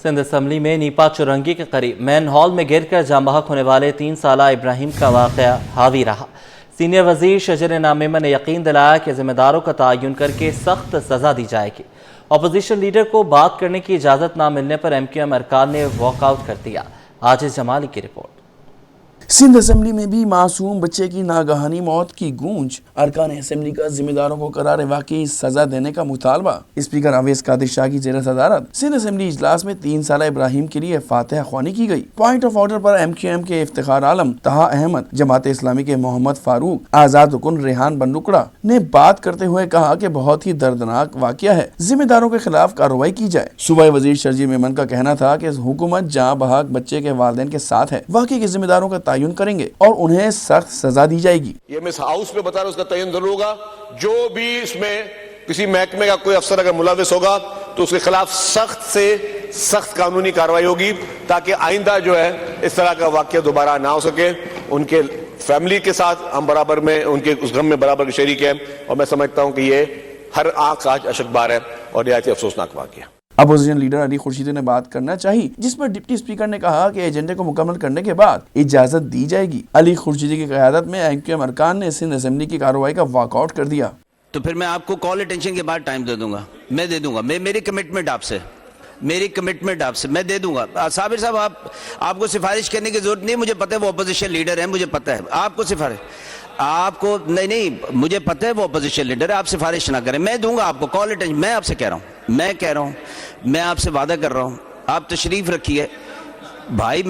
Sindh assembly میں NIPA چورنگی کے قریب مین ہال میں گر کر جاں بحق ہونے والے 3 سالہ ابراہیم کا واقعہ حاوی رہا۔ سینئر وزیر شجر ناممہ نے یقین دلایا کہ ذمہ داروں کا تعین کر کے سخت سزا دی جائے گی۔ اپوزیشن لیڈر کو بات کرنے کی اجازت نہ ملنے پر ایم کیو ایم ارکان نے واک آؤٹ کر دیا۔ عاجز جمالی کی رپورٹ۔ سندھ اسمبلی میں بھی معصوم بچے کی ناگہانی موت کی گونج، ارکان اسمبلی کا ذمہ داروں کو قرار واقعی سزا دینے کا مطالبہ۔ اسپیکر اویس قادر شاہ کی زیر صدارت سندھ اسمبلی اجلاس میں 3 سالہ ابراہیم کے لیے فاتحہ خوانی کی گئی۔ پوائنٹ آف آرڈر پر ایم کیو ایم کے افتخار عالم، طہا احمد، جماعت اسلامی کے محمد فاروق، آزاد رکن ریحان بنڈکڑا نے بات کرتے ہوئے کہا کہ بہت ہی دردناک واقعہ ہے، ذمہ داروں کے خلاف کارروائی کی جائے۔ صوبائی وزیر شرجیل میمن کا کہنا تھا کہ حکومت جاں بحق بچے کے والدین کے ساتھ ہے، واقعے کے ذمہ داروں کا تعین کریں گے اور انہیں سخت سزا دی جائے گی۔ یہ میں اس ہاؤس میں بتا رہا ہوں، اس کا تعین ضرور ہوگا۔ جو بھی اس میں کسی محکمے کا کوئی افسر اگر ملوث ہوگا تو اس کے خلاف سخت سے سخت قانونی کارروائی ہوگی، تاکہ آئندہ جو ہے اس طرح کا واقعہ دوبارہ نہ ہو سکے۔ ان کے فیملی کے ساتھ ہم برابر میں ان کے اس غم میں برابر کے شریک ہیں، اور میں سمجھتا ہوں کہ یہ ہر آنکھ آج اشک بار ہے اور نہایت افسوسناک واقعہ۔ اپوزیشن لیڈر علی خورشیدی نے بات کرنا چاہی، جس پر ڈپٹی اسپیکر نے کہا کہ ایجنڈے کو مکمل کرنے کے بعد اجازت دی جائے گی۔ علی خورشیدی کی قیادت میں ایم کیو ایم ارکان نے سندھ اسمبلی کی کارروائی کا واک آؤٹ کر دیا۔ تو پھر میں آپ کو کال اٹینشن کے بعد ٹائم دے دوں گا، میں دے دوں گا، میری کمٹمنٹ آپ سے میں دے دوں گا۔ صابر صاحب، آپ کو سفارش کرنے کی ضرورت نہیں، مجھے پتہ ہے وہ اپوزیشن لیڈر ہیں، مجھے پتہ ہے آپ کو آپ کو نہیں مجھے پتہ ہے وہ اپوزیشن لیڈر ہے، آپ سفارش نہ کریں، میں دوں گا آپ کو کال اٹینشن۔ میں آپ سے کہہ رہا ہوں، میں آپ سے وعدہ کر رہا ہوں، آپ تشریف رکھیے بھائی،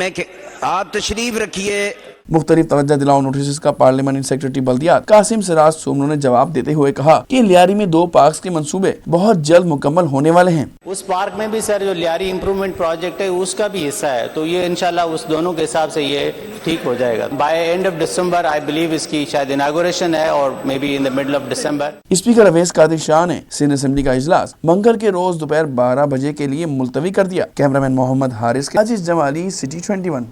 آپ تشریف رکھیے۔ مختلف توجہ دلاؤ نوٹسز کا پارلیمانی سیکرٹری بلدیات قاسم سراج سومنو نے جواب دیتے ہوئے کہا کہ لیاری میں 2 پارکس کے منصوبے بہت جلد مکمل ہونے والے ہیں۔ اس پارک میں بھی سر جو لیاری امپرومنٹ پروجیکٹ ہے اس کا بھی حصہ ہے، تو یہ انشاءاللہ اس دونوں کے حساب سے یہ ٹھیک ہو جائے گا۔ By end of December I believe اس کی شاید اناگوریشن ہے، اور may be in the middle of December. Speaker Awais Qadir Shah نے سندھ اسمبلی کا اجلاس منگل کے روز دوپہر 12 بجے کے لیے ملتوی کر دیا۔ کیمرامین محمد حارث کے عاجز جمالی، سٹی 21۔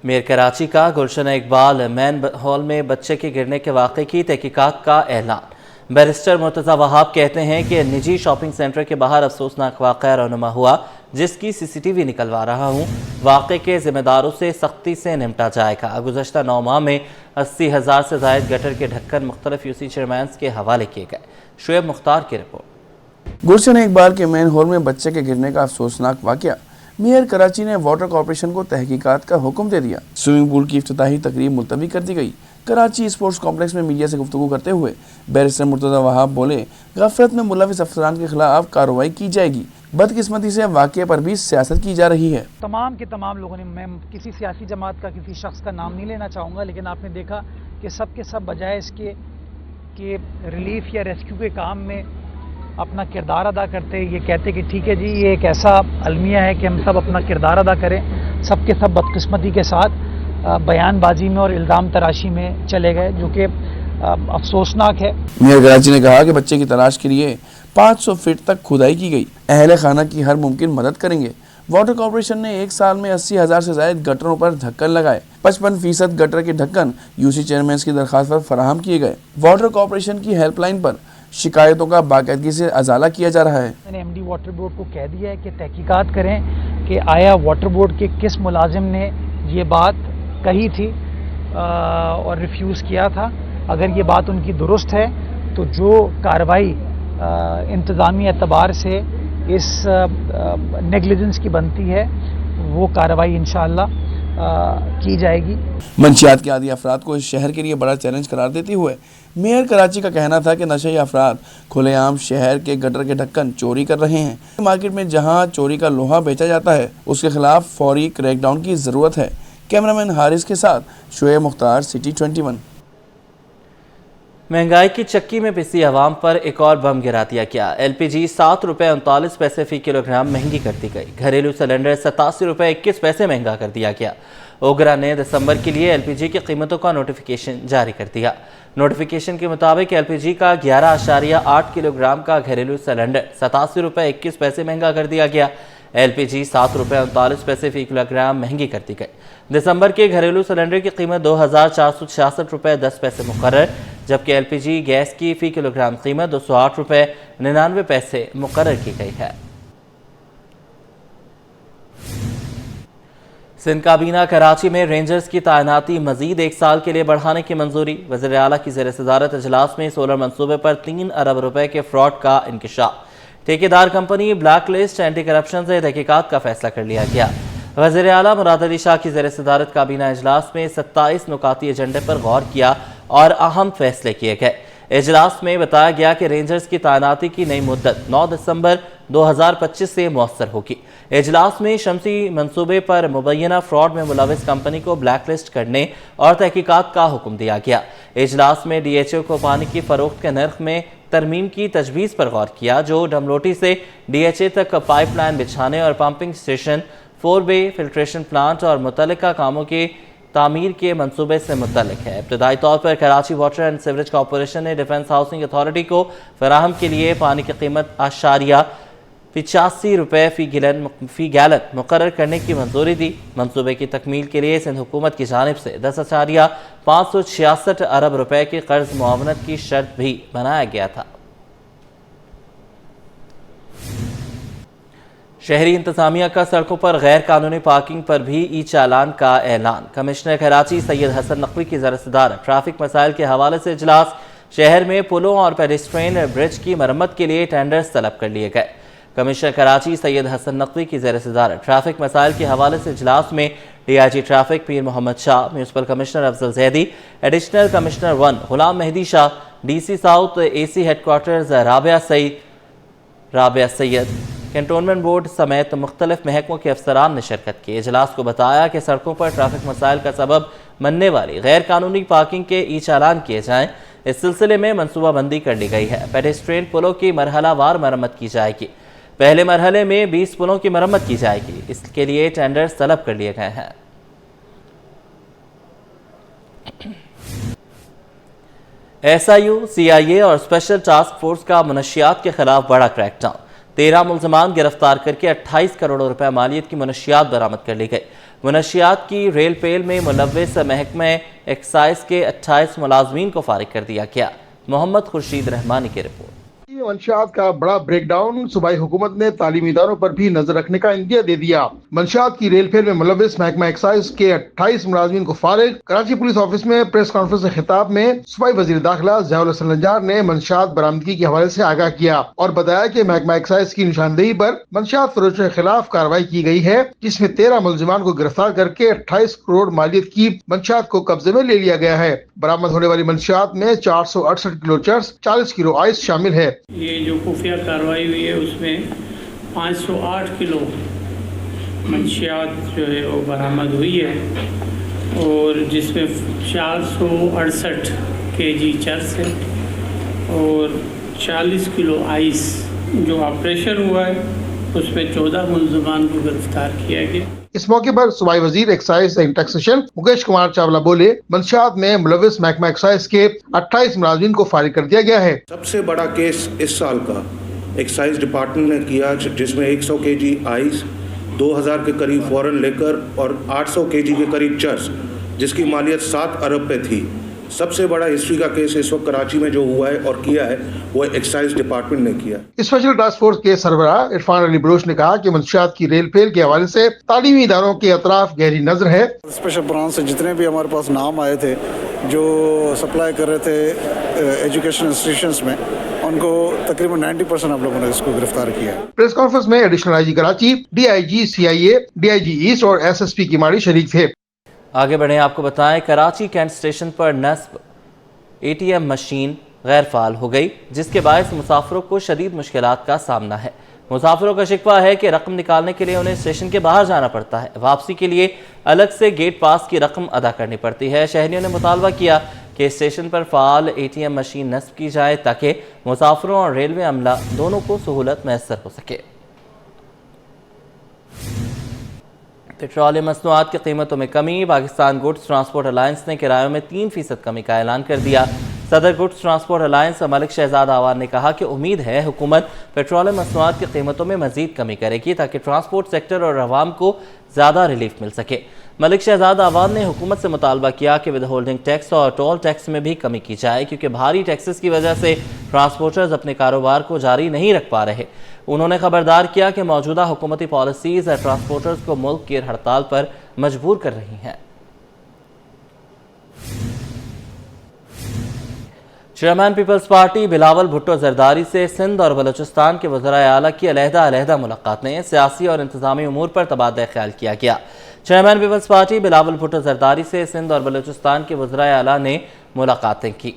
میئر کراچی کا گلشن اقبال مین ہال میں بچے کے گرنے کے واقعے کی تحقیقات کا اعلان۔ بیرسٹر مرتضی وہاب کہتے ہیں کہ نجی شاپنگ سینٹر کے باہر افسوسناک واقعہ رونما ہوا، جس کی سی سی ٹی وی نکلوا رہا ہوں۔ واقعے کے ذمہ داروں سے سختی سے نمٹا جائے گا۔ گزشتہ 9 ماہ میں 80,000 سے زائد گٹر کے ڈھکن مختلف یو سی چیئرمینز کے حوالے کیے گئے۔ شعیب مختار کی رپورٹ۔ گلشن اقبال کے مین ہال میں بچے کے گرنے کا افسوسناک واقعہ، میئر کراچی نے واٹر کارپوریشن کو تحقیقات کا حکم دے دیا۔ سوئمنگ پول کی افتتاحی تقریب ملتوی کر دی گئی۔ کراچی اسپورٹس کمپلیکس میں میڈیا سے گفتگو کرتے ہوئے بیرسٹر مرتضی وہاب بولے، غفلت میں ملوث افسران کے خلاف کارروائی کی جائے گی۔ بدقسمتی سے واقعے پر بھی سیاست کی جا رہی ہے۔ تمام کے تمام لوگوں نے، میں کسی سیاسی جماعت کا کسی شخص کا نام نہیں لینا چاہوں گا، لیکن آپ نے دیکھا کہ سب کے سب بجائے اس کے کہ ریلیف یا ریسکیو کے کام میں اپنا کردار ادا کرتے، یہ کہتے کہ ٹھیک ہے جی، یہ ایک ایسا المیہ ہے کہ ہم سب اپنا کردار ادا کریں، سب کے سب بدقسمتی کے ساتھ بیان بازی میں اور الزام تراشی میں چلے گئے، جو کہ افسوسناک ہے۔ میئر کراچی نے کہا کہ بچے کی تلاش کے لیے 500 فٹ تک کھدائی کی گئی، اہل خانہ کی ہر ممکن مدد کریں گے۔ واٹر کارپوریشن نے 1 سال میں 80,000 سے زائد گٹروں پر ڈھکن لگائے۔ 55% گٹر کے ڈھکن یو سی چیئرمینز کی درخواست پر فراہم کیے گئے۔ واٹر کارپوریشن کی ہیلپ لائن پر شکایتوں کا باقاعدگی سے ازالہ کیا جا رہا ہے۔ میں نے ایم ڈی واٹر بورڈ کو کہہ دیا ہے کہ تحقیقات کریں کہ آیا واٹر بورڈ کے کس ملازم نے یہ بات کہی تھی اور ریفیوز کیا تھا۔ اگر یہ بات ان کی درست ہے تو جو کارروائی انتظامی اعتبار سے اس نیگلیجنس کی بنتی ہے وہ کارروائی انشاءاللہ کی جائے گی۔ منشیات کے عادی افراد کو اس شہر کے لیے بڑا چیلنج قرار دیتے ہوئے میئر کراچی کا کہنا تھا کہ نشئی افراد کھلے عام شہر کے گٹر کے ڈھکن چوری کر رہے ہیں۔ مارکیٹ میں جہاں چوری کا لوہا بیچا جاتا ہے اس کے خلاف فوری کریک ڈاؤن کی ضرورت ہے۔ کیمرامین حارث کے ساتھ شعیب مختار، سٹی 21۔ مہنگائی کی چکی میں پسی عوام پر ایک اور بم گرا دیا گیا۔ ایل پی جی 7 روپے 39 پیسے فی کلو گرام مہنگی کر دی گئی۔ گھریلو سلنڈر 87 روپے 21 پیسے مہنگا کر دیا گیا۔ اوگرا نے دسمبر کے لیے ایل پی جی کی قیمتوں کا نوٹیفیکیشن جاری کر دیا۔ نوٹیفیکیشن کے مطابق ایل پی جی کا 11.8 کلو گرام کا گھریلو سلنڈر 87 روپے 21 پیسے مہنگا کر دیا گیا۔ ایل پی جی 7 روپے 39 پیسے فی کلو گرام مہنگی کر دی گئی۔ دسمبر کے گھریلو سلنڈر کی قیمت 2,466 روپے 10 پیسے مقرر، جبکہ ایل پی جی گیس کی فی کلو گرام قیمت 208 روپے 99 پیسے مقرر کی گئی ہے۔ सिंध काबीना कराची में रेंजर्स की तैनाती मजीद 1 साल के लिए बढ़ाने की मंजूरी। वज़ीर आला की ज़ेर सदारत इजलास में सोलर मंसूबे पर 3 अरब रुपए के फ्रॉड का इंकिशाफ। ठेकेदार company black list anti corruption से तहकीकात का फैसला कर लिया गया। वज़ीर आला मुराद अली शाह की ज़ेर सदारत काबीना इजलास में 27 नुकाती एजेंडे पर गौर किया और अहम फैसले किए गए। इजलास में बताया गया कि रेंजर्स की तैनाती की नई मुद्दत 9 दिसंबर 2025 से मौसर होगी। इजलास में शमसी मंसूबे पर मुबैना फ्रॉड में मुलविस कंपनी को ब्लैक लिस्ट करने और तहकीकात का हुक्म दिया गया। इजलास में DHO को पानी की फरोख्त के नर्ख में तरमीम की तजवीज़ पर गौर किया, जो डमलोटी से DHA तक पाइपलाइन बिछाने और पंपिंग स्टेशन, 4-वे फिल्ट्रेशन प्लांट और मुतल्लिका कामों की तामीर के मंसूबे से मुतल्लिक है। इब्तदाई तौर पर Karachi water and sewerage corporation ने डिफेंस हाउसिंग अथॉरिटी को फराहम के लिए पानी की कीमत 85 रुपये फी गैलन मुकर्रर करने की मंजूरी दी। मंसूबे की तकमील के लिए सिंध हुकूमत की जानिब से 10,566 अरब रुपए के कर्ज मुआवनत की शर्त भी बनाया गया था। शहरी इंतजामिया का सड़कों पर गैर कानूनी पार्किंग पर भी ई चालान का ऐलान। कमिश्नर कराची सैयद हसन नकवी की ज़ेर सदारत ट्रैफिक मसाइल के हवाले से इजलास। शहर में पुलों और पेडिस्ट्रियन ब्रिज की मरम्मत के लिए टेंडर्स तलब कर लिए गए। कमिश्नर कराची सैयद हसन नकवी की ज़ेर सदारत ट्रैफिक मसाइल के हवाले से इजलास में DIG traffic Pir Mohammad Shah, municipal commissioner Afzal Zaidi, additional commissioner 1 Ghulam Mehdi Shah, DC south AC headquarters Rabia Syed, cantonment board समेत मुख्तलिफ महकमों के अफसरान ने शिरकत की। इजलास को बताया कि सड़कों पर ट्रैफिक मसाइल का सबब बनने वाली गैर कानूनी पार्किंग के ई चालान किए जाएं। इस सिलसिले में मनसूबाबंदी कर ली गई है। पेडेस्ट्रियन पुलों की मरहलावार मरम्मत की जाएगी। पहले मरहले में 20 पुलों की मरम्मत की जाएगी। इसके लिए टेंडर्स तलब कर लिए गए हैं। SIU, CIA और स्पेशल टास्क फोर्स का मनशियात के खिलाफ बड़ा क्रैकडाउन। 13 मुल्ज़मान गिरफ्तार करके 28 करोड़ रुपए मालियत की मनशियात बरामद कर ली गई। मनशियात की रेल पेल में मुलव्विस महकमा एक्साइज के 28 मुलाजमीन को फारिग कर दिया गया। मोहम्मद खुर्शीद रहमानी की रिपोर्ट। मंशियात का बड़ा ब्रेकडाउन। सूबाई हुकूमत ने तालीमी इदारों पर भी नजर रखने का इंदिया दे दिया। मंशियात की रेल फेल में मुलव्विस महकमा एक्साइज के 28 मुलाजमीन को फारिग। कराची पुलिस ऑफिस में प्रेस कॉन्फ्रेंस के खिताब में सूबाई वजीर दाखिला ज़ियाउल हसन नज्जार ने मंशियात बरामदगी के हवाले से आगाह किया और बताया कि महकमा एक्साइज की निशानदेही पर मंशियात फरोशों के खिलाफ कार्रवाई की गई है, जिसमें 13 मुलजिमान को गिरफ्तार करके 28 करोड़ मालियत की मंशियात को कब्जे में ले लिया गया है। बरामद होने वाली मंशियात में 468 किलो चर्स, 40 किलो आइस शामिल है। ये जो खुफिया कार्रवाई हुई है उसमें 508 किलो मंशियात जो है वो बरामद हुई है और जिसमें 468 केजी चर्स है और 40 किलो आइस। जो ऑपरेशन हुआ है उसमें 14 मुल्ज़मान को गिरफ्तार किया गया। इस मौके पर सूबाई वजीर excise and taxation Mukesh Kumar Chawla बोले, मंशियात में मुलव्विस महकमा एक्साइज के 28 मुलाजिमीन को फारिग कर दिया गया है। सबसे बड़ा केस इस साल का एक्साइज डिपार्टमेंट ने किया, जिसमें 100 केजी आइस, 2000 के करीब फॉरेन लेकर और 800 केजी के करीब चर्स, जिसकी मालियत 7 अरब पे थी। सबसे बड़ा हिस्ट्री का केस इस वक्त कराची में जो हुआ है और किया है वो एक्साइज डिपार्टमेंट ने किया। स्पेशल टास्क फोर्स के सरबराह इरफान अली बलोच ने कहा कि मंशियात की रेल फेल के हवाले से तालीमी इदारों के अतराफ गहरी नजर है। स्पेशल ब्रांच से जितने भी हमारे पास नाम आए थे जो सप्लाई कर रहे थे एजुकेशन इंस्टीट्यूशंस में, उनको तकरीबन 90% हम लोगों ने इसको गिरफ्तार किया। प्रेस कॉन्फ्रेंस में additional IG Karachi, DIG CIA, DIG east और SSP की माड़ी शरीक थे। आगे बढ़े, आपको बताएं कराची कैंट स्टेशन पर नस्ब ATM मशीन गैर फाल हो गई, जिसके बायस मुसाफिरों को शदीद मुश्किलात का सामना है। मुसाफिरों का शिकवा है कि रकम निकालने के लिए उन्हें स्टेशन के बाहर जाना पड़ता है। वापसी के लिए अलग से गेट पास की रकम अदा करनी पड़ती है। शहरियों ने मुतालबा किया कि स्टेशन पर फाल ATM मशीन नस्ब की जाए ताकि मुसाफिरों और रेलवे अमला दोनों को सहूलत मैसर हो सके। पेट्रोलियम मसनूआत की कीमतों में कमी। पाकिस्तान गुड्स ट्रांसपोर्ट अलायंस ने किरायों में 3% कमी का ऐलान कर दिया। सदर goods transport alliance Malik Shahzad Awan ने कहा कि उम्मीद है हुकूमत पेट्रोलियम मसनूआत की कीमतों में मजीद कमी करेगी ताकि ट्रांसपोर्ट सेक्टर और अवाम को ज़्यादा रिलीफ मिल सके। मलिक शहजाद आवान ने हुकूमत से मुतालबा किया कि विद होल्डिंग टैक्स और टोल टैक्स में भी कमी की जाए, क्योंकि भारी टैक्सेस की वजह से ट्रांसपोर्टर्स अपने कारोबार को जारी नहीं रख पा रहे। उन्होंने खबरदार किया कि मौजूदा हुकूमती पॉलिसीज़ ट्रांसपोर्टर्स को मुल्क की हड़ताल पर मजबूर कर रही हैं। चेयरमैन पीपल्स पार्टी बिलावल भुट्टो जरदारी से सिंध और बलूचिस्तान के वज़राए आला की अलहदा मुलाकात में सियासी और इंतजामी उमूर पर तबादला ख्याल किया गया। चेयरमैन पीपल्स पार्टी बिलावल भुट्टो जरदारी से सिंध और बलूचिस्तान के वज़राए आला ने मुलाकातें की।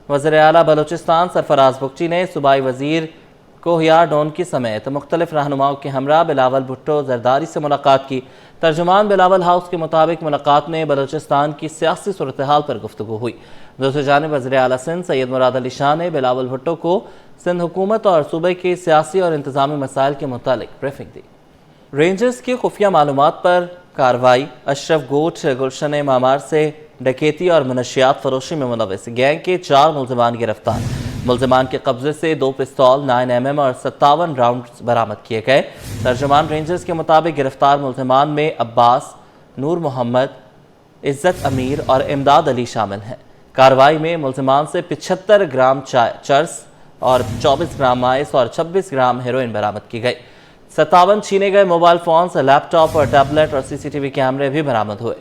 वज़ीर आला बलूचिस्तान सरफराज बुगची ने सूबाई वज़ीर कोहियार डोनकी समेत मुख्तलिफ रहनुमाओं के हमरा बिलावल भुट्टो जरदारी से मुलाकात की। तर्जुमान बिलावल हाउस के मुताबिक मुलाकात में बलूचिस्तान की सियासी सूरत हाल पर गुफ्तगू हुई। दूसरी जानिब वज़ीर आला सिंध सैयद मुराद अली शाह ने बिलावल भुट्टो को सिंध हुकूमत और सूबे के सियासी और इंतजामी मसाइल के मुतालिक ब्रीफिंग दी। रेंजर्स की खुफिया मालूमात पर कार्रवाई। अशरफ गोट गुलशन मामार से डकैती और मनशियात फरोशी में मुलविस गैंग के 4 मुलजमान गिरफ्तार। मुलजमान के कब्जे से 2 पिस्तौल 9mm और 57 राउंड बरामद किए गए। तर्जुमान रेंजर्स के मुताबिक गिरफ्तार मुलजमान में अब्बास, नूर मोहम्मद, इज्जत अमीर और इमदाद अली शामिल हैं। कार्रवाई में मुलजमान से 75 ग्राम चर्स और 24 ग्राम माइस और 26 ग्राम हेरोइन बरामद की गई। 57 छीने गए मोबाइल फोन्स, लैपटॉप और टैबलेट और CCTV कैमरे भी बरामद हुए।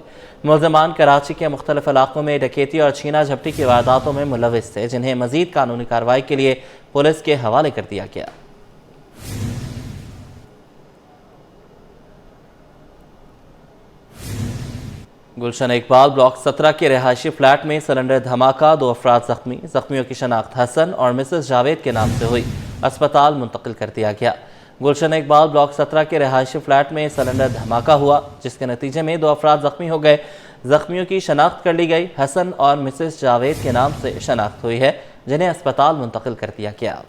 मुलजमान कराची के मुख्तलिफ इलाकों में डकैती और छीना झपटी की वारदातों में मुलविस थे, जिन्हें मजीद कानूनी कार्रवाई के लिए पुलिस के हवाले कर दिया गया। गुलशन इकबाल ब्लॉक 17 के रिहायशी फ्लैट में सिलेंडर धमाका, 2 अफराद जख्मी। जख्मियों की शनाख्त हसन और मिसेस जावेद के नाम से हुई, अस्पताल मुंतकिल कर दिया गया। गुलशन इकबाल ब्लॉक 17 के रिहायशी फ्लैट में सिलेंडर धमाका हुआ, जिसके नतीजे में 2 अफराद जख्मी हो गए। जख्मियों की शनाख्त कर ली गई। हसन और मिसेस जावेद के नाम से शनाख्त हुई है, जिन्हें अस्पताल मुंतकिल कर दिया गया।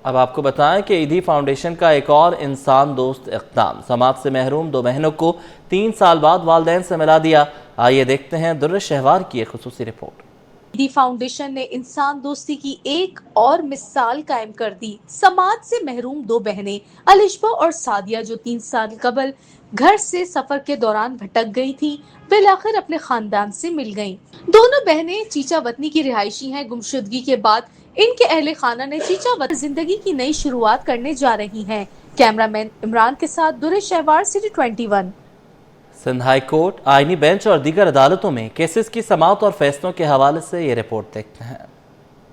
अब आपको बताएं कि ईदी फाउंडेशन का एक और इंसान दोस्त इक़दाम। समाज से महरूम 2 बहनों को 3 साल बाद वालिदैन से मिला दिया। आइए देखते हैं दुर्र शहवार की एक खुसूसी रिपोर्ट। ईदी फाउंडेशन ने इंसान दोस्ती की एक और मिसाल कायम कर दी। समाज से महरूम 2 बहनें अलिशबा और सादिया, जो 3 साल कबल घर से सफर के दौरान भटक गई थी, बिलाखिर अपने खानदान से मिल गईं। दोनों बहनें चीचा वतनी की रिहायशी हैं। गुमशुदगी के बाद इनके अहले खाना ने चीचा वतनी जिंदगी की नई शुरुआत करने जा रही हैं। कैमरामैन इमरान के साथ Durr Shahwar, city 21। Sindh high court, आईनी बेंच और दीगर अदालतों में केसेस की समाअत और फैसलों के हवाले से ये रिपोर्ट देखते हैं।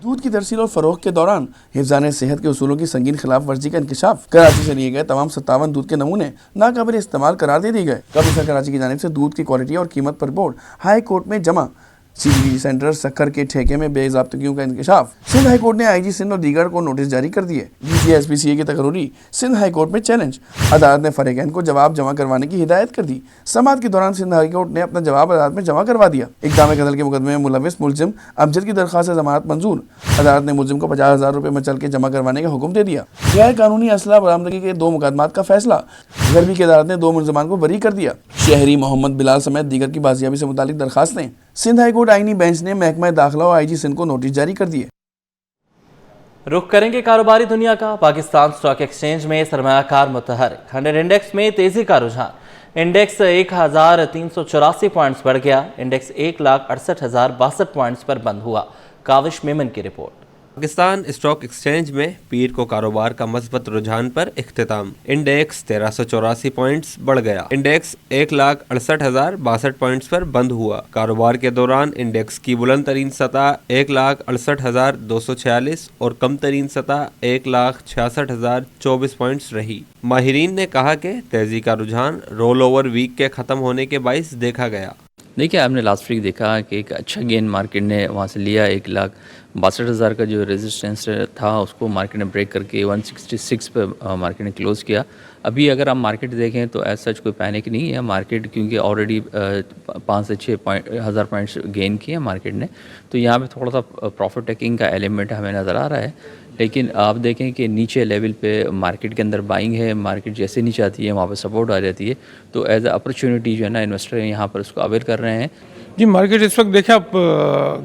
दूध की तरसील और फरोख्त के दौरान हिफ्ज़ान सेहत के उसूलों की संगीन खिलाफ वर्जी का इंकशाफ। कराची से लिए गए तमाम 57 दूध के नमूने नाकाबिल इस्तेमाल करार दे दिए गए। कमिश्नर कराची की जानिब से दूध की क्वालिटी और कीमत पर बोर्ड हाई कोर्ट में जमा। CGV सेंटर सक्कर के ठेके में बेज़ाब्तगियों का इंकशाफ। सिंध हाई कोर्ट ने IG सिंध और दीगर को नोटिस जारी कर दिए। DGSPCA की तकरीरी सिंध हाई कोर्ट में चैलेंज। अदालत ने फरीकैन को जवाब जमा करवाने की हिदायत कर दी। समाअत के दौरान सिंध हाई कोर्ट ने अपना जवाब अदालत में जमा करवा दिया। इक़दाम कत्ल के मुकदमे में मुलविस मुलजिम अमजद की दरख्वास्त जमानत मंजूर। अदालत ने मुलजिम को 50,000 रुपये मचल के जमा करवाने का हुक्म दे दिया। गैर कानूनी असला बरामदगी के 2 मुकदमात का फैसला। गर्मी की अदालत ने 2 मुलजमान को बरी कर दिया। शहरी मोहम्मद बिलाल समेत दीगर की बाजियाबी से मुतालिक दरखास्तें। सिंध हाई कोर्ट आईनी बेंच ने महकमा दाखिला और IG सिंध को नोटिस जारी कर दिए। रुख करेंगे कारोबारी दुनिया का। पाकिस्तान स्टॉक एक्सचेंज में सरमायाकार मुतहर्रिक 100 इंडेक्स में तेजी का रुझान। इंडेक्स 1384 पॉइंट्स बढ़ गया। इंडेक्स 1,68,062 पॉइंट्स पर बंद हुआ। काविश मेमन की रिपोर्ट। पाकिस्तान स्टॉक एक्सचेंज में पीर को कारोबार का मजबूत रुझान पर इख्तिताम। इंडेक्स 1384 पॉइंट्स बढ़ गया। इंडेक्स 1,68,062 पॉइंट्स पर बंद हुआ। कारोबार के दौरान इंडेक्स की बुलंद तरीन सतह 1,68,246 और कम तरीन सतह 1,66,024 पॉइंट्स रही। माहिरीन ने कहा कि तेजी का रुझान रोल ओवर वीक के ख़त्म होने के बाइस देखा गया। देखिए, आपने लास्ट वीक देखा कि एक अच्छा गेन मार्केट ने वहाँ से लिया। 1,62,000 का जो रेजिस्टेंस था उसको मार्केट ने ब्रेक करके 166 पे मार्केट ने क्लोज़ किया। अभी अगर आप मार्केट देखें तो एज सच कोई पैनिक नहीं है मार्केट, क्योंकि ऑलरेडी 5 से 6,000 पॉइंट्स गेन किए मार्केट ने। तो यहाँ पे थोड़ा सा प्रॉफिट टेकिंग का एलिमेंट हमें नज़र आ रहा है। लेकिन आप देखें कि नीचे लेवल पे मार्केट के अंदर बाइंग है। मार्केट जैसे नीचे आती है वहाँ पे सपोर्ट आ जाती है। तो एज अ अपॉर्चुनिटी जो है ना, इन्वेस्टर यहाँ पर उसको अवेयर कर रहे हैं। जी, मार्केट इस वक्त देखिए आप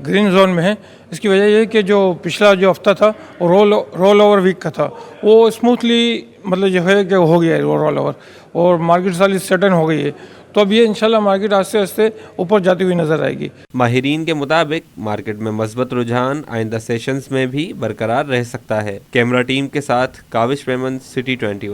ग्रीन जोन में है। इसकी वजह ये है कि जो पिछला जो हफ्ता था वो रोल ओवर वीक का था, वो स्मूथली मतलब जो है कि हो गया है वो रोल ओवर, और मार्केट सारी सेटल हो गई है। तो अब ये इंशाल्लाह मार्केट आस्ते आस्ते ऊपर जाती हुई नज़र आएगी। माहिरीन के मुताबिक मार्केट में मजबूत रुझान आइंदा सेशंस में भी बरकरार रह सकता है। कैमरा टीम के साथ काविश मेमन, सिटी 21।